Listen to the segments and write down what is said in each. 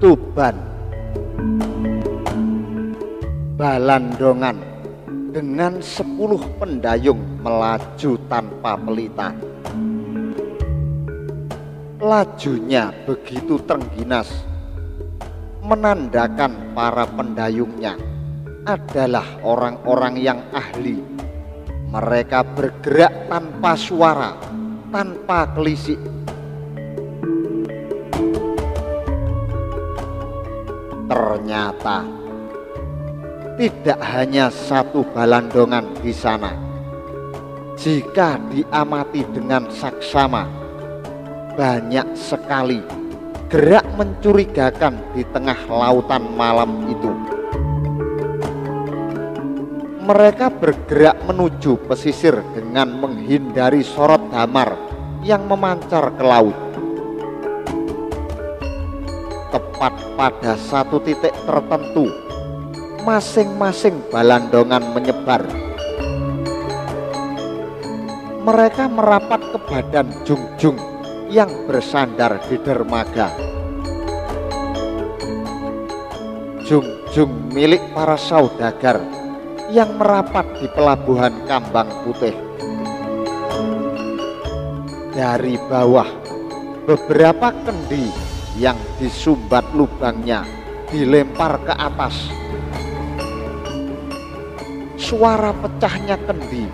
Tuban. Balandongan dengan 10 pendayung melaju tanpa pelita. Lajunya begitu terengginas, menandakan para pendayungnya adalah orang-orang yang ahli. Mereka bergerak tanpa suara, tanpa kelisik. Ternyata tidak hanya satu balandongan di sana. Jika diamati dengan saksama, banyak sekali gerak mencurigakan di tengah lautan malam itu. Mereka bergerak menuju pesisir dengan menghindari sorot damar yang memancar ke laut. Tepat pada satu titik tertentu, masing-masing balandongan menyebar. Mereka merapat ke badan jungjung yang bersandar di dermaga. Jungjung milik para saudagar yang merapat di pelabuhan Kambang Putih. Dari bawah, beberapa kendi yang disumbat lubangnya dilempar ke atas. Suara pecahnya kendi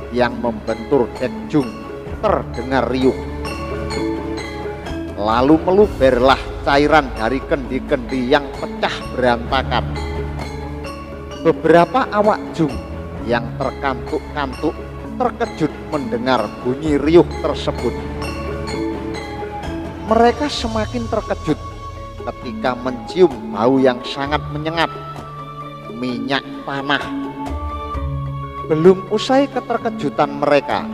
yang membentur dek jung terdengar riuh. Lalu meluberlah cairan dari kendi-kendi yang pecah berantakan. Beberapa awak jung yang terkantuk-kantuk terkejut mendengar bunyi riuh tersebut. Mereka semakin terkejut ketika mencium bau yang sangat menyengat, minyak panah. Belum usai keterkejutan mereka,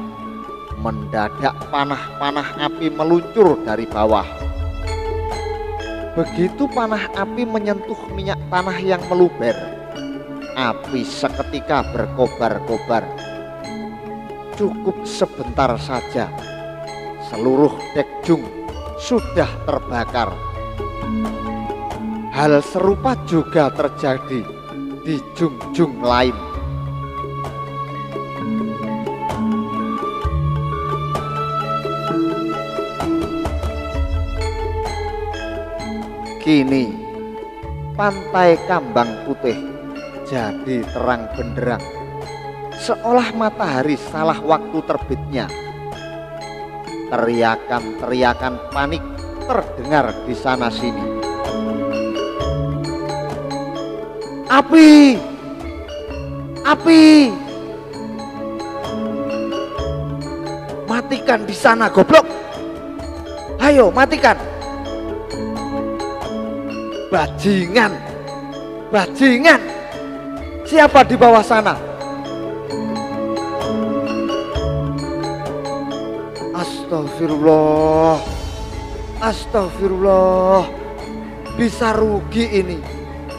mendadak panah-panah api meluncur dari bawah. Begitu panah api menyentuh minyak tanah yang meluber, api seketika berkobar-kobar. Cukup sebentar saja, seluruh dek jung sudah terbakar. Hal serupa juga terjadi di jungjung lain. Kini pantai Kambang Putih jadi terang benderang, seolah matahari salah waktu terbitnya. Teriakan-teriakan panik terdengar di sana sini. Api! Api! Matikan di sana, goblok! Ayo, matikan! Bajingan! Bajingan! Siapa di bawah sana? Astagfirullah, astagfirullah, bisa rugi ini,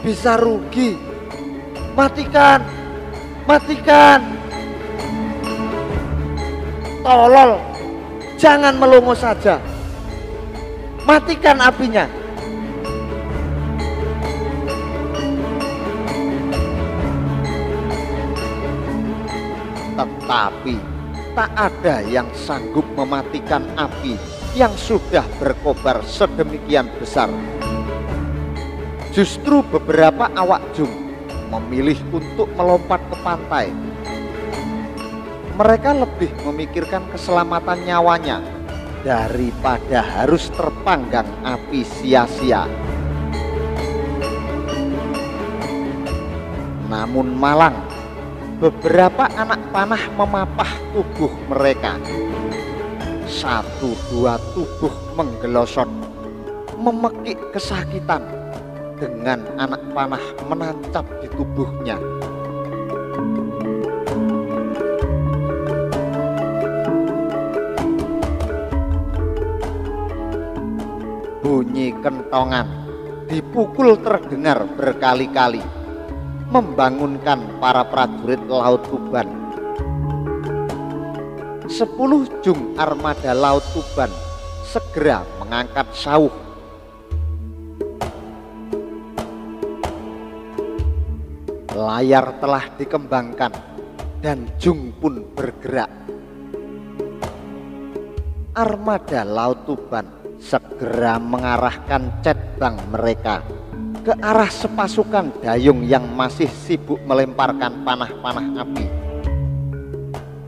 bisa rugi. Matikan, matikan. Tolol, jangan melongo saja. Matikan apinya. Tetapi tak ada yang sanggup mematikan api yang sudah berkobar sedemikian besar. Justru beberapa awak jung memilih untuk melompat ke pantai. Mereka lebih memikirkan keselamatan nyawanya daripada harus terpanggang api sia-sia. Namun malang, beberapa anak panah memapah tubuh mereka. 1-2 tubuh menggelosot, memekik kesakitan dengan anak panah menancap di tubuhnya. Bunyi kentongan dipukul terdengar berkali-kali, membangunkan para prajurit Laut Tuban. 10 jung armada Laut Tuban segera mengangkat sauh. Layar telah dikembangkan dan Jung pun bergerak. Armada Laut Tuban segera mengarahkan cetbang mereka ke arah sepasukan dayung yang masih sibuk melemparkan panah-panah api.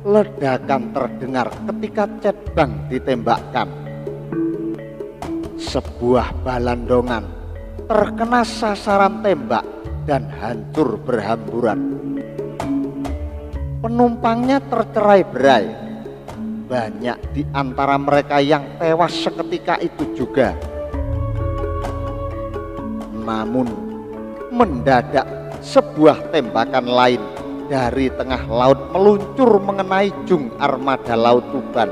Ledakan terdengar ketika cetbang ditembakkan. Sebuah balandongan terkena sasaran tembak dan hancur berhamburan. Penumpangnya tercerai-berai. Banyak di antara mereka yang tewas seketika itu juga. Namun mendadak sebuah tembakan lain dari tengah laut meluncur mengenai Jung armada Laut Tuban.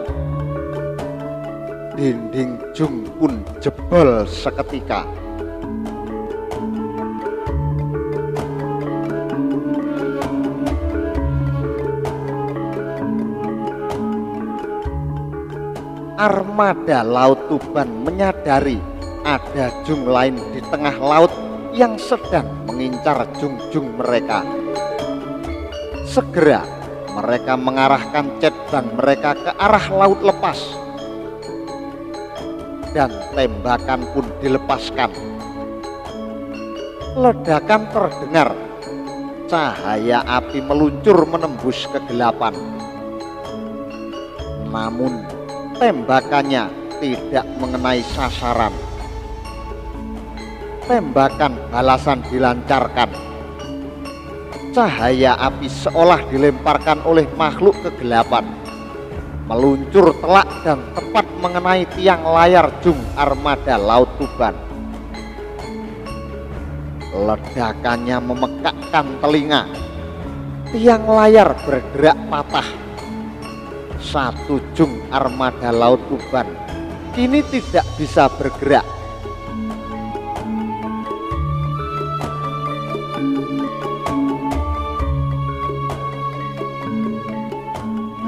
Dinding Jung pun jebol seketika. Armada Laut Tuban menyadari ada Jung lain di tengah laut yang sedang mengincar Jung-Jung mereka. Segera mereka mengarahkan cetbang mereka ke arah laut lepas, dan tembakan pun dilepaskan. Ledakan terdengar, cahaya api meluncur menembus kegelapan. Namun tembakannya tidak mengenai sasaran. Tembakan balasan dilancarkan. Cahaya api seolah dilemparkan oleh makhluk kegelapan, meluncur telak dan tepat mengenai tiang layar Jung armada Laut Tuban. Ledakannya memekakkan telinga. Tiang layar bergerak patah. Satu Jung armada Laut Tuban kini tidak bisa bergerak.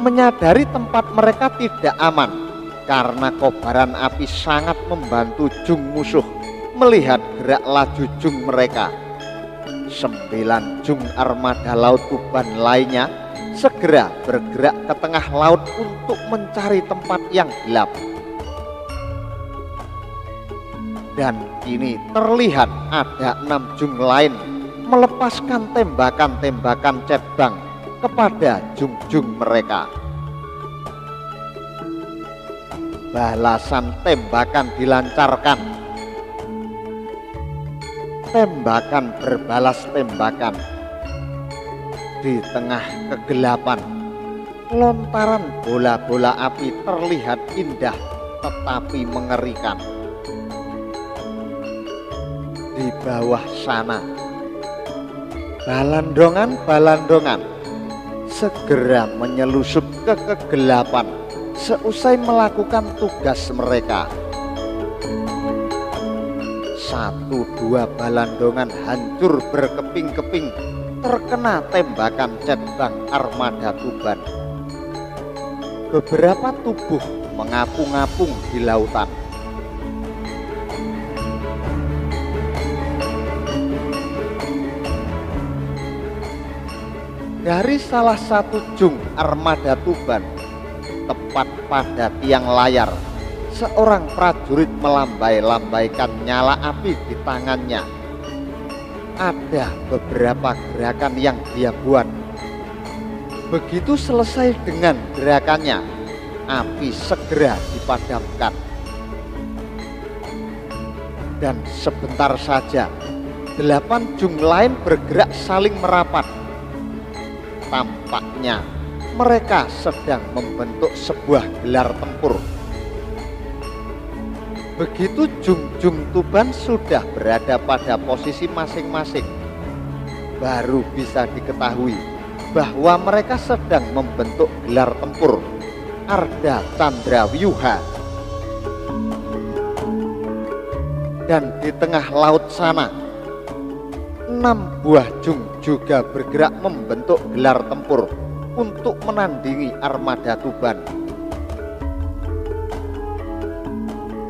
Menyadari tempat mereka tidak aman karena kobaran api sangat membantu Jung musuh melihat gerak laju Jung mereka. 9 Jung armada Laut Tuban lainnya segera bergerak ke tengah laut untuk mencari tempat yang gelap. Dan kini terlihat ada 6 Jung lain melepaskan tembakan-tembakan cetbang kepada Jung-Jung mereka. Balasan tembakan dilancarkan. Tembakan berbalas tembakan. Di tengah kegelapan, lontaran bola-bola api terlihat indah tetapi mengerikan. Di bawah sana, balandongan-balandongan segera menyelusup ke kegelapan seusai melakukan tugas mereka. 1-2 balandongan hancur berkeping-keping terkena tembakan cetbang armada Tuban. Beberapa tubuh mengapung-apung di lautan. Dari salah satu Jung armada Tuban, tepat pada tiang layar, seorang prajurit melambai-lambaikan nyala api di tangannya. Ada beberapa gerakan yang dia buat. Begitu selesai dengan gerakannya, api segera dipadamkan. Dan sebentar saja 8 Jung lain bergerak saling merapat. Tampaknya mereka sedang membentuk sebuah gelar tempur. Begitu Jung-Jung Tuban sudah berada pada posisi masing-masing, baru bisa diketahui bahwa mereka sedang membentuk gelar tempur Arda Candra Wyuha. Dan di tengah laut sana, 6 buah Jung juga bergerak membentuk gelar tempur untuk menandingi armada Tuban.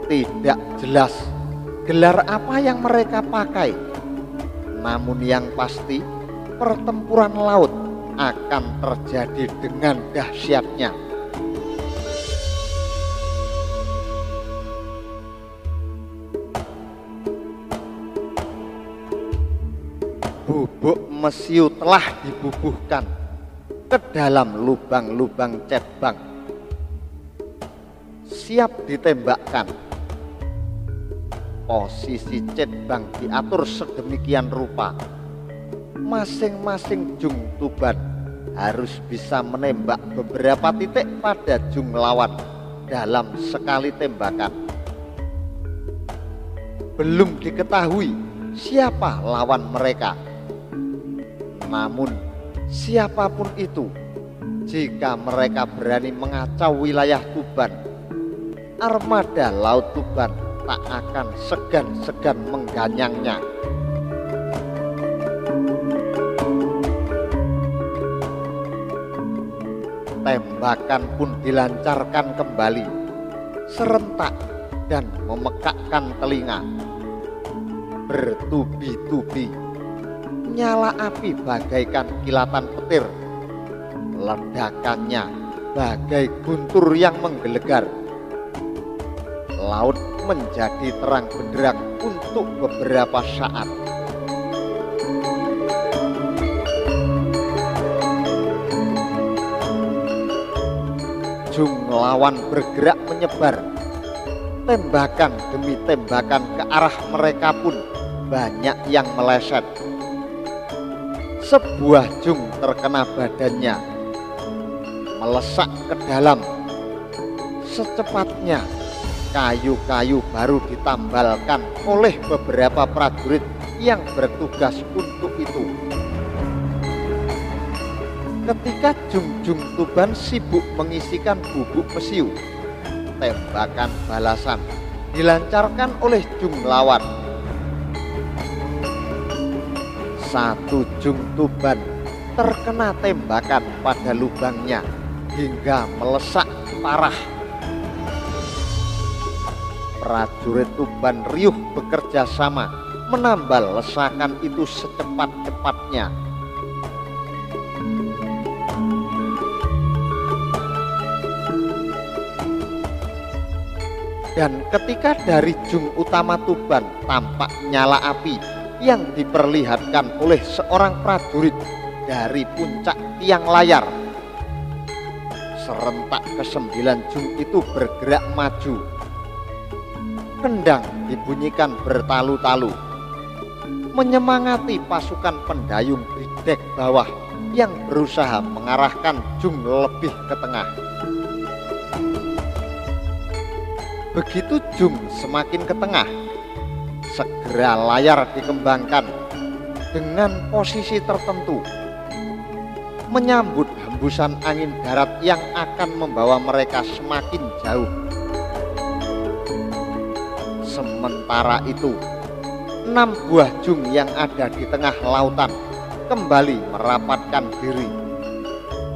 Tidak jelas gelar apa yang mereka pakai, namun yang pasti pertempuran laut akan terjadi dengan dahsyatnya. Bubuk mesiu telah dibubuhkan ke dalam lubang-lubang cetbang, siap ditembakkan. Posisi cetbang diatur sedemikian rupa, masing-masing jung tuban harus bisa menembak beberapa titik pada jung lawan dalam sekali tembakan. Belum diketahui siapa lawan mereka. Namun siapapun itu, jika mereka berani mengacau wilayah Tuban, armada Laut Tuban tak akan segan-segan mengganyangnya. Tembakan pun dilancarkan kembali, serentak dan memekakkan telinga. Bertubi-tubi nyala api bagaikan kilatan petir, ledakannya bagai guntur yang menggelegar. Laut menjadi terang benderang untuk beberapa saat. Jung lawan bergerak menyebar. Tembakan demi tembakan ke arah mereka pun banyak yang meleset. Sebuah jung terkena badannya, melesak ke dalam. Secepatnya kayu-kayu baru ditambalkan oleh beberapa prajurit yang bertugas untuk itu. Ketika jung-jung Tuban sibuk mengisikan bubuk mesiu, tembakan balasan dilancarkan oleh jung lawan. Satu jung Tuban terkena tembakan pada lubangnya hingga melesak parah. Prajurit Tuban riuh bekerja sama menambal lesakan itu secepat-cepatnya. Dan ketika dari jung utama Tuban tampak nyala api yang diperlihatkan oleh seorang prajurit dari puncak tiang layar, serentak ke-9 jung itu bergerak maju. Kendang dibunyikan bertalu-talu, menyemangati pasukan pendayung di dek bawah yang berusaha mengarahkan jung lebih ke tengah. Begitu jung semakin ke tengah, segera layar dikembangkan dengan posisi tertentu, menyambut hembusan angin darat yang akan membawa mereka semakin jauh. Sementara itu, 6 buah jung yang ada di tengah lautan kembali merapatkan diri,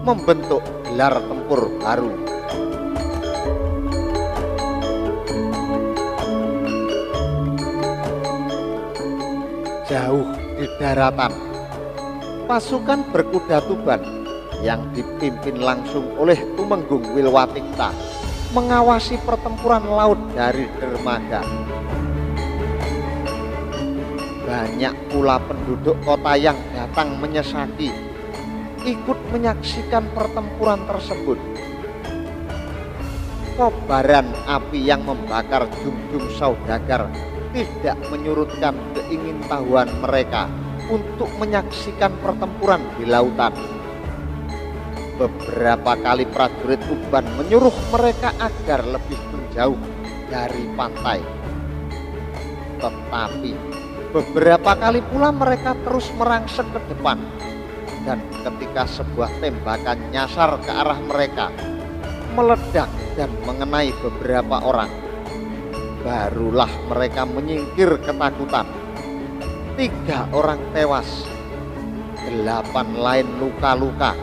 membentuk gelar tempur baru. Jauh di daratan, pasukan berkuda Tuban yang dipimpin langsung oleh Tumenggung Wilwatikta mengawasi pertempuran laut dari dermaga. Banyak pula penduduk kota yang datang menyesaki, ikut menyaksikan pertempuran tersebut. Kobaran api yang membakar jung-jung saudagar tidak menyurutkan keingintahuan mereka untuk menyaksikan pertempuran di lautan. Beberapa kali prajurit Tuban menyuruh mereka agar lebih menjauh dari pantai. Tetapi beberapa kali pula mereka terus merangsek ke depan, dan ketika sebuah tembakan nyasar ke arah mereka, meledak dan mengenai beberapa orang, barulah mereka menyingkir ketakutan. 3 orang tewas, 8 lain luka-luka.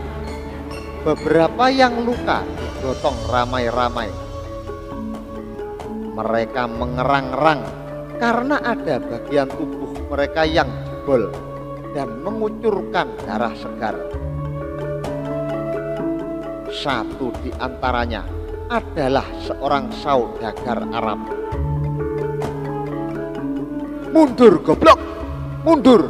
Beberapa yang luka digotong ramai-ramai. Mereka mengerang-erang karena ada bagian tubuh mereka yang jebol dan mengucurkan darah segar. Satu di antaranya adalah seorang saudagar Arab. "Mundur goblok, mundur!"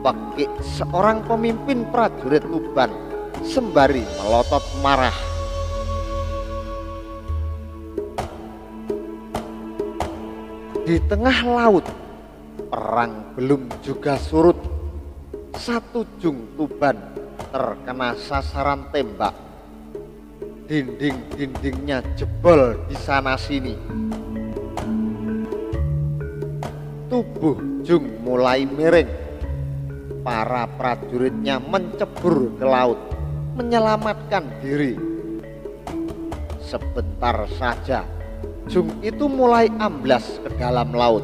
Pekik seorang pemimpin prajurit Tuban sembari melotot marah. Di tengah laut, perang belum juga surut. Satu jung Tuban terkena sasaran tembak. Dinding-dindingnya jebol di sana sini. Tubuh jung mulai miring. Para prajuritnya mencebur ke laut, menyelamatkan diri. Sebentar saja jung itu mulai amblas ke dalam laut.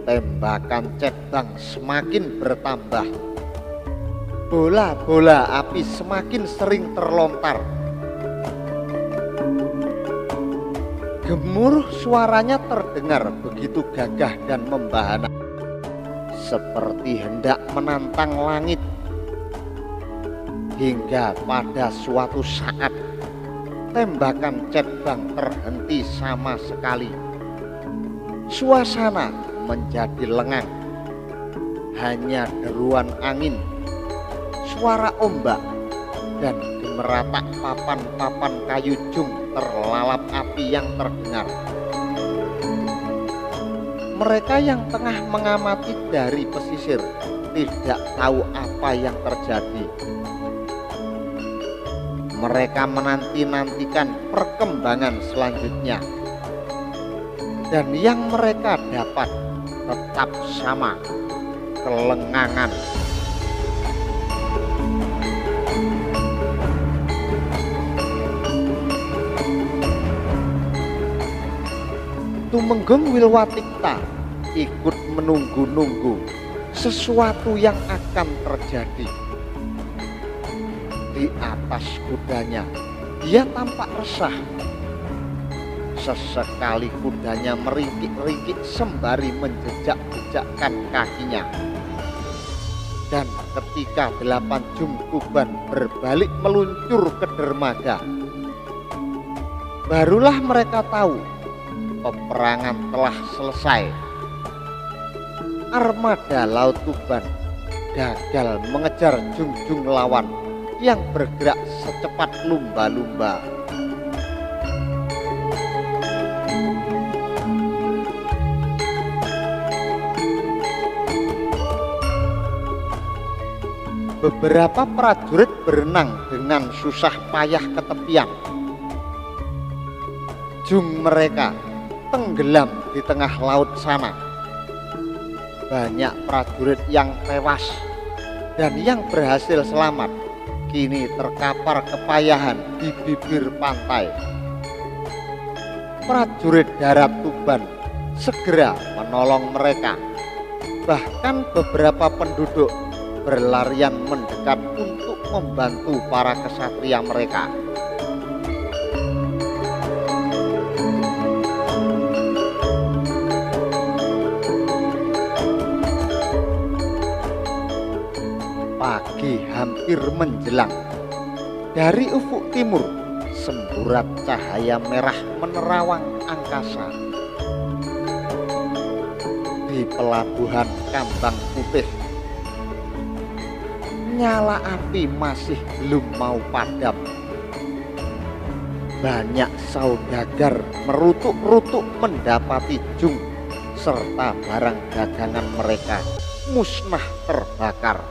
Tembakan cedang semakin bertambah. Bola-bola api semakin sering terlontar. Gemuruh suaranya terdengar begitu gagah dan membahana, seperti hendak menantang langit. Hingga pada suatu saat tembakan cedang terhenti sama sekali. Suasana menjadi lengang. Hanya deruan angin, suara ombak, dan gemeratak papan-papan kayu jung terlalap api yang terdengar. Mereka yang tengah mengamati dari pesisir tidak tahu apa yang terjadi. Mereka menanti-nantikan perkembangan selanjutnya, dan yang mereka dapat tetap sama, kelengangan. Tumenggung Wilwatikta ikut menunggu-nunggu sesuatu yang akan terjadi. Di atas kudanya dia tampak resah. Sesekali kudanya meringkik-ringkik sembari menjejak-jejakkan kakinya. Dan ketika 8 jung Tuban berbalik meluncur ke dermaga, barulah mereka tahu peperangan telah selesai. Armada Laut Tuban gagal mengejar jung-jung lawan yang bergerak secepat lumba-lumba. Beberapa prajurit berenang dengan susah payah ke tepian. Jung mereka tenggelam di tengah laut sana. Banyak prajurit yang tewas dan yang berhasil selamat kini terkapar kepayahan di bibir pantai. Prajurit darat Tuban segera menolong mereka. Bahkan beberapa penduduk berlarian mendekat untuk membantu para kesatria mereka. Pagi hampir menjelang. Dari ufuk timur semburat cahaya merah menerawang angkasa. Di pelabuhan Kambang Putih, nyala api masih belum mau padam. Banyak saudagar merutuk-rutuk mendapati jung serta barang dagangan mereka musnah terbakar.